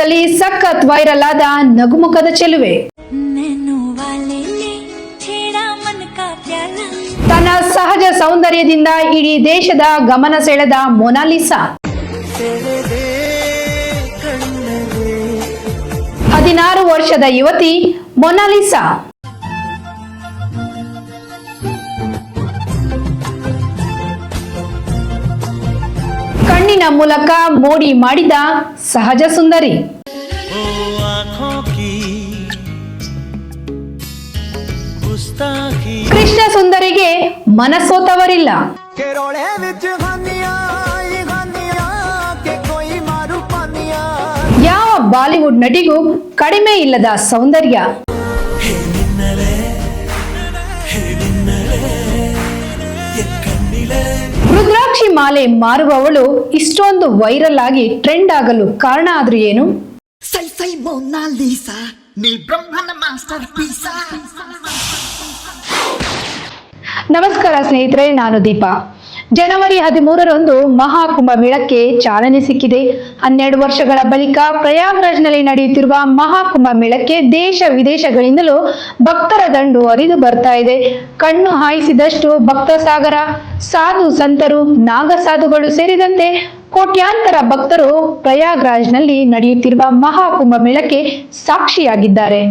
ಜಾಲತಾಣಗಳಲ್ಲಿ ಸಖತ್ ವೈರಲ್ ಆದ ನಗುಮುಖದ ಚೆಲುವೆ. ತನ್ನ ಸಹಜ ಸೌಂದರ್ಯದಿಂದ ಇಡೀ ದೇಶದ ಗಮನ ಸೆಳೆದ ಮೊನಾಲಿಸಾ. 16 ವರ್ಷದ ಯುವತಿ ಮೊನಾಲಿಸಾ. ಕಣ್ಣಿನ ಮೂಲಕ ಮೋಡಿ ಮಾಡಿದ ಸಹಜ ಸುಂದರಿ. ಕೃಷ್ಣ ಸುಂದರಿಗೆ ಮನಸೋತವರಿಲ್ಲ. ಯಾವ ಬಾಲಿವುಡ್ ನಟಿಗೂ ಕಡಿಮೆ ಇಲ್ಲದ ಸೌಂದರ್ಯ. ರುದ್ರಾಕ್ಷಿ ಮಾಲೆ ಮಾರುವವಳು ಇಷ್ಟೊಂದು ವೈರಲ್ ಆಗಿ ಟ್ರೆಂಡ್ ಆಗಲು ಕಾರಣ ಆದ್ರೂ ಏನು? ನಮಸ್ಕಾರ ಸ್ನೇಹಿತರೆ, ನಾನು ದೀಪಾ. ಜನವರಿ 13ರಂದು ಮಹಾಕುಂಭ ಮೇಳಕ್ಕೆ ಚಾಲನೆ ಸಿಕ್ಕಿದೆ. 12 ವರ್ಷಗಳ ಬಳಿಕ ಪ್ರಯಾಗ್ರಾಜ್ನಲ್ಲಿ ನಡೆಯುತ್ತಿರುವ ಮಹಾಕುಂಭ ಮೇಳಕ್ಕೆ ದೇಶ ವಿದೇಶಗಳಿಂದಲೂ ಭಕ್ತರ ದಂಡು ಹರಿದು ಬರ್ತಾ ಇದೆ. ಕಣ್ಣು ಹಾಯಿಸಿದಷ್ಟು ಭಕ್ತ ಸಾಗರ. ಸಾಧು ಸಂತರು, ನಾಗಸಾಧುಗಳು ಸೇರಿದಂತೆ ಕೋಟ್ಯಾಂತರ ಭಕ್ತರು ಪ್ರಯಾಗ್ರಾಜ್ನಲ್ಲಿ ನಡೆಯುತ್ತಿರುವ ಮಹಾಕುಂಭ ಮೇಳಕ್ಕೆ ಸಾಕ್ಷಿಯಾಗಿದ್ದಾರೆ.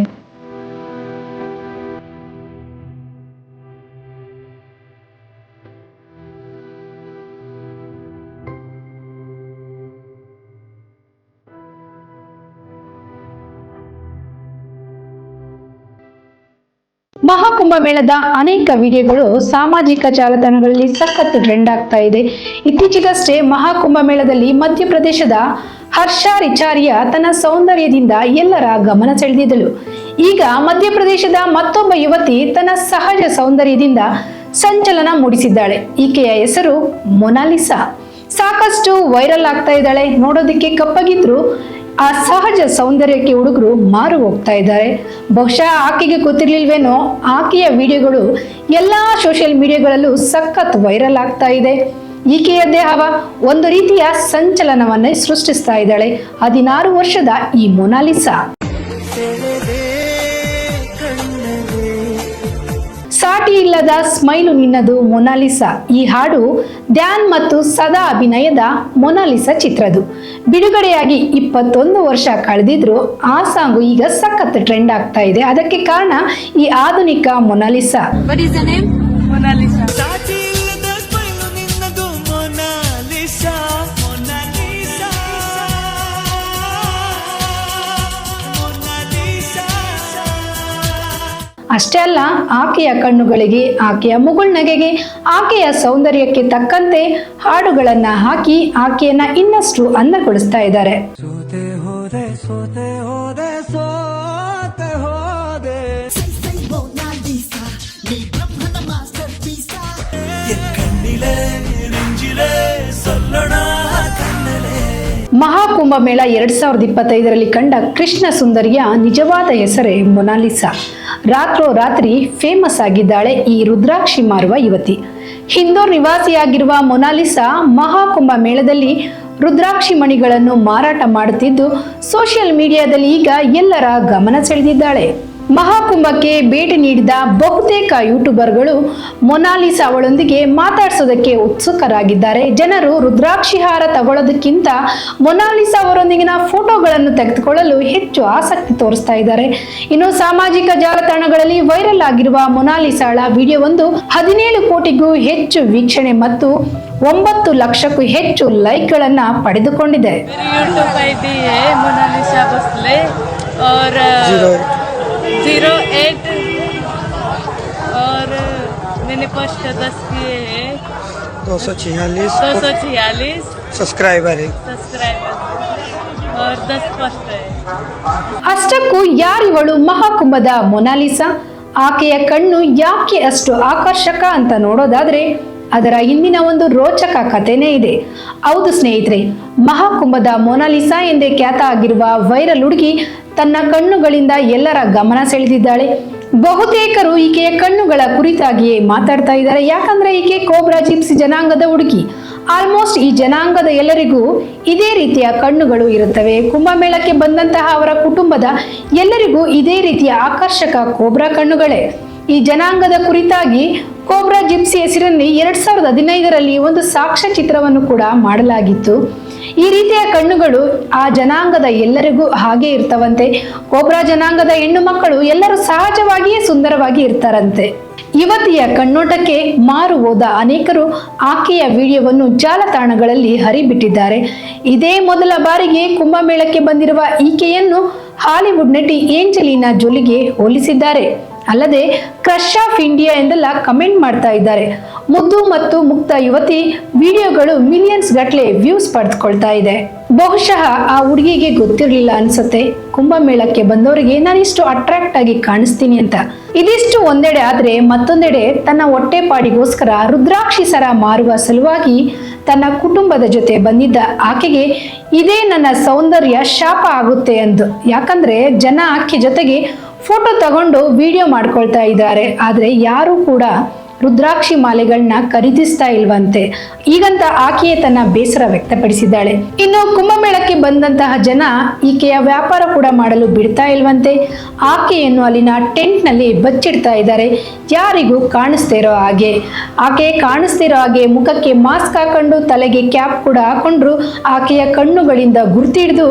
ಮಹಾಕುಂಭ ಮೇಳದ ಅನೇಕ ವಿಡಿಯೋಗಳು ಸಾಮಾಜಿಕ ಜಾಲತಾಣಗಳಲ್ಲಿ ಸಖತ್ ಟ್ರೆಂಡ್ ಆಗ್ತಾ ಇದೆ. ಇತ್ತೀಚೆಗಷ್ಟೇ ಮಹಾಕುಂಭ ಮೇಳದಲ್ಲಿ ಮಧ್ಯಪ್ರದೇಶದ ಹರ್ಷಾ ರಿಚಾರಿಯಾ ತನ್ನ ಸೌಂದರ್ಯದಿಂದ ಎಲ್ಲರ ಗಮನ ಸೆಳೆದಿದ್ದಳು. ಈಗ ಮಧ್ಯಪ್ರದೇಶದ ಮತ್ತೊಬ್ಬ ಯುವತಿ ತನ್ನ ಸಹಜ ಸೌಂದರ್ಯದಿಂದ ಸಂಚಲನ ಮೂಡಿಸಿದ್ದಾಳೆ. ಈಕೆಯ ಹೆಸರು ಮೊನಾಲಿಸಾ. ಸಾಕಷ್ಟು ವೈರಲ್ ಆಗ್ತಾ ಇದ್ದಾಳೆ. ನೋಡೋದಕ್ಕೆ ಕಪ್ಪಗಿದ್ರು ಆ ಸಹಜ ಸೌಂದರ್ಯಕ್ಕೆ ಹುಡುಗರು ಮಾರು ಹೋಗ್ತಾ ಇದ್ದಾರೆ. ಬಹುಶಃ ಆಕೆಗೆ ಗೊತ್ತಿರ್ಲಿಲ್ವೇನೋ, ಆಕೆಯ ವಿಡಿಯೋಗಳು ಎಲ್ಲಾ ಸೋಷಿಯಲ್ ಮೀಡಿಯಾಗಳಲ್ಲೂ ಸಖತ್ ವೈರಲ್ ಆಗ್ತಾ ಇದೆ. ಈಕೆಯ ದೇಹವ ಒಂದು ರೀತಿಯ ಸಂಚಲನವನ್ನೇ ಸೃಷ್ಟಿಸ್ತಾ ಇದ್ದಾಳೆ 16 ವರ್ಷದ ಈ ಮೊನಾಲಿಸಾ. ಸಾಟಿ ಇಲ್ಲದ ಸ್ಮೈಲು ನಿನ್ನದು ಮೊನಾಲಿಸಾ. ಈ ಹಾಡು ಧ್ಯಾನ್ ಮತ್ತು ಸದಾ ಅಭಿನಯದ ಮೊನಾಲಿಸಾ ಚಿತ್ರದು. ಬಿಡುಗಡೆಯಾಗಿ 21 ವರ್ಷ ಕಳೆದಿದ್ರು ಆ ಸಾಂಗು ಈಗ ಸಖತ್ ಟ್ರೆಂಡ್ ಆಗ್ತಾ ಇದೆ. ಅದಕ್ಕೆ ಕಾರಣ ಈ ಆಧುನಿಕ ಮೊನಾಲಿಸಾ. ಅಷ್ಟೇ ಅಲ್ಲ, ಆಕೆಯ ಕಣ್ಣುಗಳಿಗೆ, ಆಕೆಯ ಮುಗುಳ್ನಗೆಗೆ, ಆಕೆಯ ಸೌಂದರ್ಯಕ್ಕೆ ತಕ್ಕಂತೆ ಹಾಡುಗಳನ್ನ ಹಾಕಿ ಆಕೆಯನ್ನ ಇನ್ನಷ್ಟು ಅಂದಗೊಳಿಸ್ತಾ ಇದ್ದಾರೆ. ಮಹಾಕುಂಭ ಮೇಳ 2025ರಲ್ಲಿ ಕಂಡ ಕೃಷ್ಣ ಸುಂದರಿಯ ನಿಜವಾದ ಹೆಸರೇ ಮೊನಾಲಿಸಾ. ರಾತ್ರೋರಾತ್ರಿ ಫೇಮಸ್ ಆಗಿದ್ದಾಳೆ ಈ ರುದ್ರಾಕ್ಷಿ ಮಾರುವ ಯುವತಿ. ಇಂದೋರ್ ನಿವಾಸಿಯಾಗಿರುವ ಮೊನಾಲಿಸಾ ಮಹಾಕುಂಭ ಮೇಳದಲ್ಲಿ ರುದ್ರಾಕ್ಷಿ ಮಣಿಗಳನ್ನು ಮಾರಾಟ ಮಾಡುತ್ತಿದ್ದು ಸೋಷಿಯಲ್ ಮೀಡಿಯಾದಲ್ಲಿ ಈಗ ಎಲ್ಲರ ಗಮನ ಸೆಳೆದಿದ್ದಾಳೆ. ಮಹಾಕುಂಭಕ್ಕೆ ಭೇಟಿ ನೀಡಿದ ಬಹುತೇಕ ಯೂಟ್ಯೂಬರ್ಗಳು ಮೊನಾಲಿಸಾ ಅವಳೊಂದಿಗೆ ಮಾತಾಡಿಸೋದಕ್ಕೆ ಉತ್ಸುಕರಾಗಿದ್ದಾರೆ. ಜನರು ರುದ್ರಾಕ್ಷಿ ಹಾರ ತಗೊಳ್ಳೋದಕ್ಕಿಂತ ಮೊನಾಲಿಸಾ ಅವರೊಂದಿಗಿನ ಫೋಟೋಗಳನ್ನು ತೆಗೆದುಕೊಳ್ಳಲು ಹೆಚ್ಚು ಆಸಕ್ತಿ ತೋರಿಸ್ತಾ ಇದ್ದಾರೆ. ಇನ್ನು ಸಾಮಾಜಿಕ ಜಾಲತಾಣಗಳಲ್ಲಿ ವೈರಲ್ ಆಗಿರುವ ಮೊನಾಲಿಸಾಳ ವಿಡಿಯೋವೊಂದು 17 ಕೋಟಿಗೂ ಹೆಚ್ಚು ವೀಕ್ಷಣೆ ಮತ್ತು 9 ಲಕ್ಷಕ್ಕೂ ಹೆಚ್ಚು ಲೈಕ್ಗಳನ್ನು ಪಡೆದುಕೊಂಡಿದೆ. और मैंने पोस्ट 10 किए हैं. 246 सब्सक्राइबर और 10 पोस्ट है. ಅಷ್ಟಕ್ಕೂ ಯಾರಿವಳು ಮಹಾಕುಂಭದ ಮೊನಾಲಿಸಾ? ಆಕೆಯ ಕಣ್ಣು ಯಾಕೆ ಅಷ್ಟು ಆಕರ್ಷಕ ಅಂತ ನೋಡೋದಾದ್ರೆ ಅದರ ಹಿಂದಿನ ಒಂದು ರೋಚಕ ಕಥೆನೇ ಇದೆ. ಹೌದು ಸ್ನೇಹಿತರೆ, ಮಹಾಕುಂಭದ ಮೊನಾಲಿಸಾ ಎಂದೇ ಖ್ಯಾತ ಆಗಿರುವ ವೈರಲ್ ಹುಡುಗಿ ತನ್ನ ಕಣ್ಣುಗಳಿಂದ ಎಲ್ಲರ ಗಮನ ಸೆಳೆದಿದ್ದಾಳೆ. ಬಹುತೇಕರು ಈಕೆಯ ಕಣ್ಣುಗಳ ಕುರಿತಾಗಿಯೇ ಮಾತಾಡ್ತಾ ಇದ್ದಾರೆ. ಯಾಕಂದ್ರೆ ಈಕೆ ಕೋಬ್ರಾ ಜಿಪ್ಸಿ ಜನಾಂಗದ ಹುಡುಗಿ. ಆಲ್ಮೋಸ್ಟ್ ಈ ಜನಾಂಗದ ಎಲ್ಲರಿಗೂ ಇದೇ ರೀತಿಯ ಕಣ್ಣುಗಳು ಇರುತ್ತವೆ. ಕುಂಭಮೇಳಕ್ಕೆ ಬಂದಂತಹ ಅವರ ಕುಟುಂಬದ ಎಲ್ಲರಿಗೂ ಇದೇ ರೀತಿಯ ಆಕರ್ಷಕ ಕೋಬ್ರಾ ಕಣ್ಣುಗಳೇ. ಈ ಜನಾಂಗದ ಕುರಿತಾಗಿ ಕೋಬ್ರಾ ಜಿಪ್ಸಿ ಹೆಸರಿನಲ್ಲಿ 2015ರಲ್ಲಿ ಒಂದು ಸಾಕ್ಷ್ಯ ಚಿತ್ರವನ್ನು ಕೂಡ ಮಾಡಲಾಗಿತ್ತು. ಈ ರೀತಿಯ ಕಣ್ಣುಗಳು ಆ ಜನಾಂಗದ ಎಲ್ಲರಿಗೂ ಹಾಗೆ ಇರ್ತವಂತೆ. ಕೋಬ್ರಾ ಜನಾಂಗದ ಹೆಣ್ಣು ಮಕ್ಕಳು ಎಲ್ಲರೂ ಸಹಜವಾಗಿಯೇ ಸುಂದರವಾಗಿ ಇರ್ತಾರಂತೆ. ಯುವತಿಯ ಕಣ್ಣೋಟಕ್ಕೆ ಮಾರು ಹೋದ ಅನೇಕರು ಆಕೆಯ ವಿಡಿಯೋವನ್ನು ಜಾಲತಾಣಗಳಲ್ಲಿ ಹರಿಬಿಟ್ಟಿದ್ದಾರೆ. ಇದೇ ಮೊದಲ ಬಾರಿಗೆ ಕುಂಭಮೇಳಕ್ಕೆ ಬಂದಿರುವ ಈಕೆಯನ್ನು ಹಾಲಿವುಡ್ ನಟಿ ಏಂಜಲೀನಾ ಜೋಲಿಗೆ ಹೋಲಿಸಿದ್ದಾರೆ. ಅಲ್ಲದೆ ಕ್ರಶ್ ಆಫ್ ಇಂಡಿಯಾ ಎಂದೆಲ್ಲ ಕಮೆಂಟ್ ಮಾಡ್ತಾ ಇದ್ದಾರೆ. ಮುದ್ದು ಮತ್ತು ಮುಕ್ತ ಯುವತಿ ವಿಡಿಯೋಗಳು ಮಿಲಿಯನ್ಸ್ ಗಟ್ಟಲೆ ವ್ಯೂಸ್ ಪಡೆದುಕೊಳ್ತಾ ಇದೆ. ಬಹುಶಃ ಆ ಹುಡುಗಿಗೆ ಗೊತ್ತಿರಲಿಲ್ಲ ಅನ್ಸುತ್ತೆ ಕುಂಭಮೇಳಕ್ಕೆ ಬಂದವರಿಗೆ ನಾನಿಷ್ಟು ಅಟ್ರಾಕ್ಟ್ ಆಗಿ ಕಾಣಿಸ್ತೀನಿ ಅಂತ. ಇದಿಷ್ಟು ಒಂದೆಡೆ ಆದ್ರೆ ಮತ್ತೊಂದೆಡೆ ತನ್ನ ಹೊಟ್ಟೆಪಾಡಿಗೋಸ್ಕರ ರುದ್ರಾಕ್ಷಿ ಸರ ಮಾರುವ ಸಲುವಾಗಿ ತನ್ನ ಕುಟುಂಬದ ಜೊತೆ ಬಂದಿದ್ದ ಆಕೆಗೆ ಇದೇ ನನ್ನ ಸೌಂದರ್ಯ ಶಾಪ ಆಗುತ್ತೆ ಅಂದು. ಯಾಕಂದ್ರೆ ಜನ ಆಕೆ ಜೊತೆಗೆ ಫೋಟೋ ತಗೊಂಡು ವಿಡಿಯೋ ಮಾಡ್ಕೊಳ್ತಾ ಇದ್ದಾರೆ. ಆದ್ರೆ ಯಾರು ಕೂಡ ರುದ್ರಾಕ್ಷಿ ಮಾಲೆಗಳನ್ನ ಖರೀದಿಸ್ತಾ ಇಲ್ವಂತೆ. ಈಗಂತ ಆಕೆಯೇ ತನ್ನ ಬೇಸರ ವ್ಯಕ್ತಪಡಿಸಿದ್ದಾಳೆ. ಇನ್ನು ಕುಂಭಮೇಳಕ್ಕೆ ಬಂದಂತಹ ಜನ ಈಕೆಯ ವ್ಯಾಪಾರ ಕೂಡ ಮಾಡಲು ಬಿಡ್ತಾ ಇಲ್ವಂತೆ. ಆಕೆಯನ್ನು ಅಲ್ಲಿನ ಟೆಂಟ್ ನಲ್ಲಿ ಬಚ್ಚಿಡ್ತಾ ಇದ್ದಾರೆ, ಯಾರಿಗೂ ಕಾಣಿಸ್ತಾ ಇರೋ ಹಾಗೆ. ಆಕೆ ಕಾಣಿಸ್ತಾ ಇರೋ ಹಾಗೆ ಮುಖಕ್ಕೆ ಮಾಸ್ಕ್ ಹಾಕೊಂಡು ತಲೆಗೆ ಕ್ಯಾಪ್ ಕೂಡ ಹಾಕೊಂಡ್ರು ಆಕೆಯ ಕಣ್ಣುಗಳಿಂದ ಗುರ್ತಿ ಹಿಡಿದು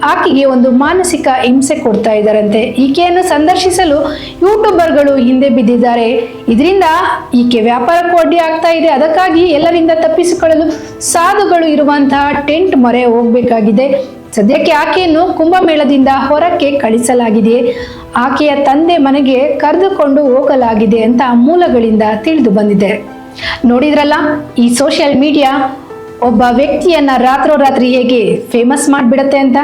ಆಕೆಗೆ ಒಂದು ಮಾನಸಿಕ ಹಿಂಸೆ ಕೊಡ್ತಾ ಇದ್ದಾರಂತೆ. ಈಕೆಯನ್ನು ಸಂದರ್ಶಿಸಲು ಯೂಟ್ಯೂಬರ್ಗಳು ಹಿಂದೆ ಬಿದ್ದಿದ್ದಾರೆ. ಇದರಿಂದ ಈಕೆ ವ್ಯಾಪಾರಕ್ಕೂ ಅಡ್ಡಿ ಆಗ್ತಾ ಇದೆ. ಅದಕ್ಕಾಗಿ ಎಲ್ಲರಿಂದ ತಪ್ಪಿಸಿಕೊಳ್ಳಲು ಸಾಧುಗಳು ಇರುವಂತಹ ಟೆಂಟ್ ಮೊರೆ ಹೋಗಬೇಕಾಗಿದೆ. ಸದ್ಯಕ್ಕೆ ಆಕೆಯನ್ನು ಕುಂಭಮೇಳದಿಂದ ಹೊರಕ್ಕೆ ಕಳಿಸಲಾಗಿದೆ. ಆಕೆಯ ತಂದೆ ಮನೆಗೆ ಕರೆದುಕೊಂಡು ಹೋಗಲಾಗಿದೆ ಅಂತ ಮೂಲಗಳಿಂದ ತಿಳಿದು ಬಂದಿದೆ. ನೋಡಿದ್ರಲ್ಲ, ಈ ಸೋಷಿಯಲ್ ಮೀಡಿಯಾ ಒಬ್ಬ ವ್ಯಕ್ತಿಯನ್ನ ರಾತ್ರೋರಾತ್ರಿ ಹೇಗೆ ಫೇಮಸ್ ಮಾಡಿಬಿಡತ್ತೆ ಅಂತ.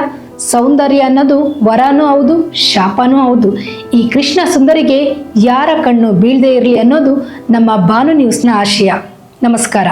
ಸೌಂದರ್ಯ ಅನ್ನೋದು ವರನೂ ಹೌದು, ಶಾಪನೂ ಹೌದು. ಈ ಕೃಷ್ಣ ಸುಂದರಿಗೆ ಯಾರ ಕಣ್ಣು ಬೀಳದೆ ಇರಲಿ ಅನ್ನೋದು ನಮ್ಮ ಭಾನು ನ್ಯೂಸ್ನ ಆಶಯ. ನಮಸ್ಕಾರ.